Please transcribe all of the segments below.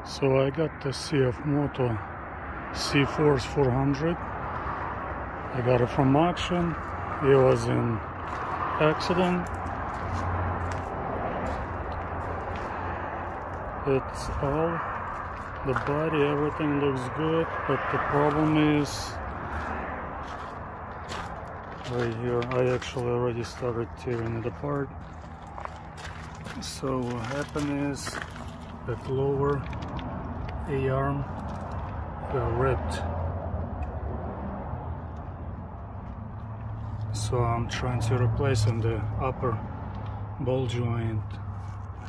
So I got the CFMOTO CFORCE 400. I got it from auction. It was in accident. It's all the body, everything looks good, but the problem is right here. I actually already started tearing it apart. So what happened is that lower A-arm got ripped. So I'm trying to replace them. The upper ball joint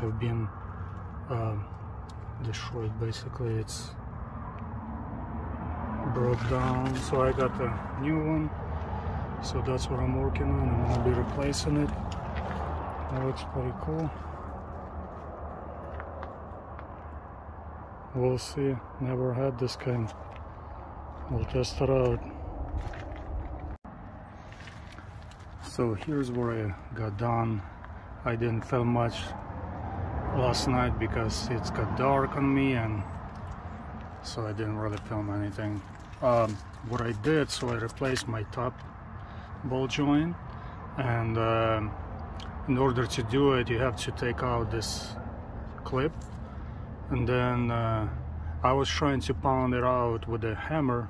have been destroyed. Basically, it's broke down. So I got a new one. So that's what I'm working on. I'm gonna be replacing it. That looks pretty cool. We'll see. Never had this kind. We'll test it out. So here's where I got done. I didn't film much last night because it's got dark on me, and so I didn't really film anything. What I did, so I replaced my top ball joint, and in order to do it, you have to take out this clip, and then I was trying to pound it out with a hammer.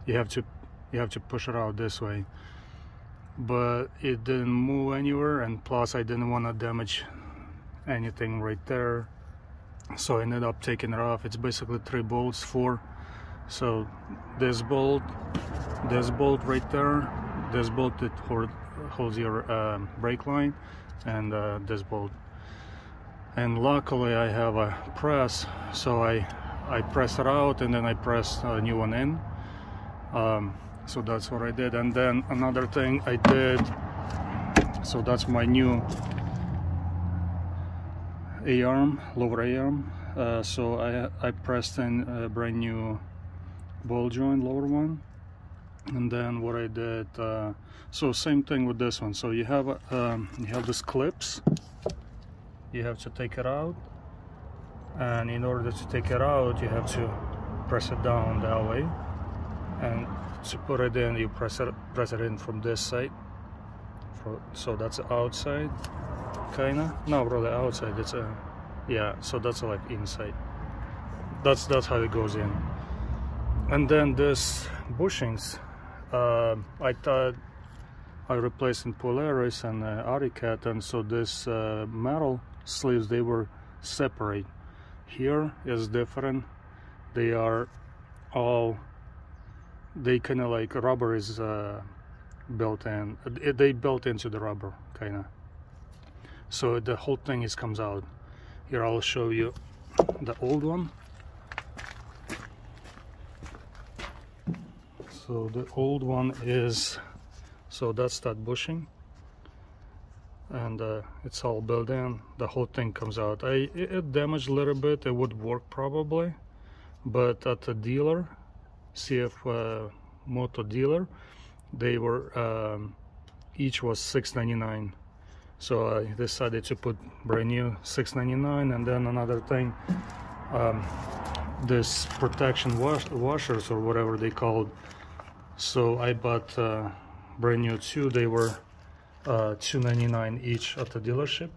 You have to push it out this way, but it didn't move anywhere, and plus I didn't want to damage anything right there, so I ended up taking it off. It's basically 3 bolts, 4. So this bolt right there, this bolt that holds your brake line, and this bolt. And luckily I have a press, so I press it out and then I press a new one in. So that's what I did. And then another thing I did, so that's my new A-arm, lower A-arm. So I pressed in a brand new ball joint, lower one. And then what I did, so same thing with this one. So you have these clips. You have to take it out, and in order to take it out, you have to press it down that way. And to put it in, you press it in from this side. So that's outside, kinda. No, really outside. It's a, yeah. So that's like inside. That's how it goes in. And then this bushings, I thought I replaced in Polaris and Aricat, and so this metal sleeves, they were separate. Here is different. They are all, they kind of like rubber is built in. They built into the rubber, kind of. So the whole thing comes out. Here I'll show you the old one. So the old one is, so that's that bushing, and it's all built in. The whole thing comes out. It damaged a little bit. It would work probably, but at the dealer, CFMOTO dealer, they were each was $6.99. So I decided to put brand new $6.99. And then another thing, this protection washers or whatever they called. So I bought brand new 2. They were $2.99 each at the dealership.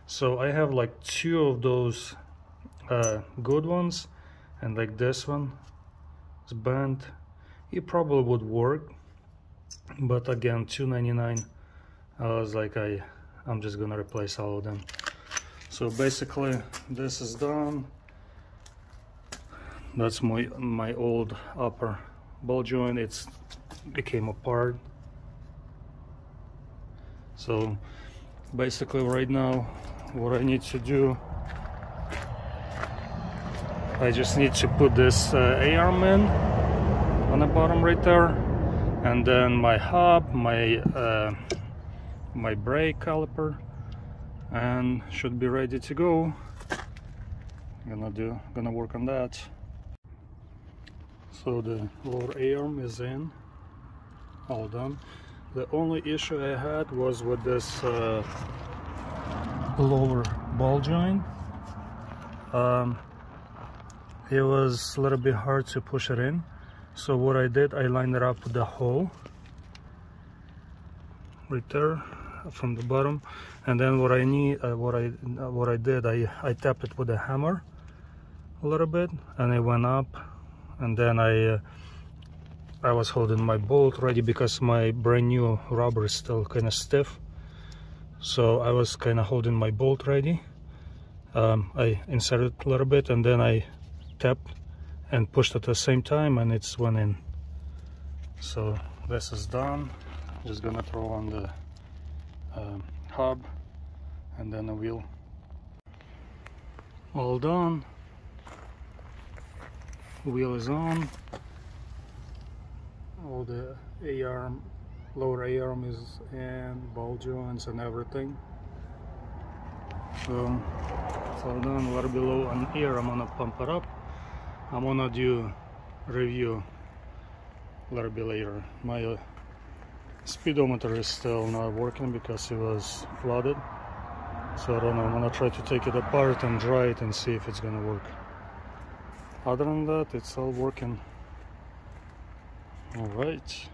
So I have like 2 of those good ones, and like this one is bent. It probably would work, but again, $2.99. I was like, I'm just gonna replace all of them. So basically this is done. That's my old upper ball joint. It's became apart. So basically right now what I need to do, I just need to put this A-arm in on the bottom right there, and then my hub, my brake caliper, and should be ready to go. Gonna work on that. So the lower A-arm is in, all done. The only issue I had was with this lower ball joint. it was a little bit hard to push it in. So what I did, I lined it up with the hole right there from the bottom, and then what I did, I tapped it with a hammer a little bit, and it went up, and then I was holding my bolt ready because my brand new rubber is still kind of stiff, so I was kind of holding my bolt ready. I inserted a little bit, and then I tapped and pushed at the same time, and it's went in. So this is done. Just gonna throw on the hub and then the wheel. All done. Wheel is on. All the A-arm, lower A-arm is in, ball joints and everything. So it's all done. A little below on air, I'm gonna pump it up. I'm gonna do review a little bit later. My speedometer is still not working because it was flooded, so I don't know. I'm gonna try to take it apart and dry it and see if it's gonna work. Other than that, it's all working. All right.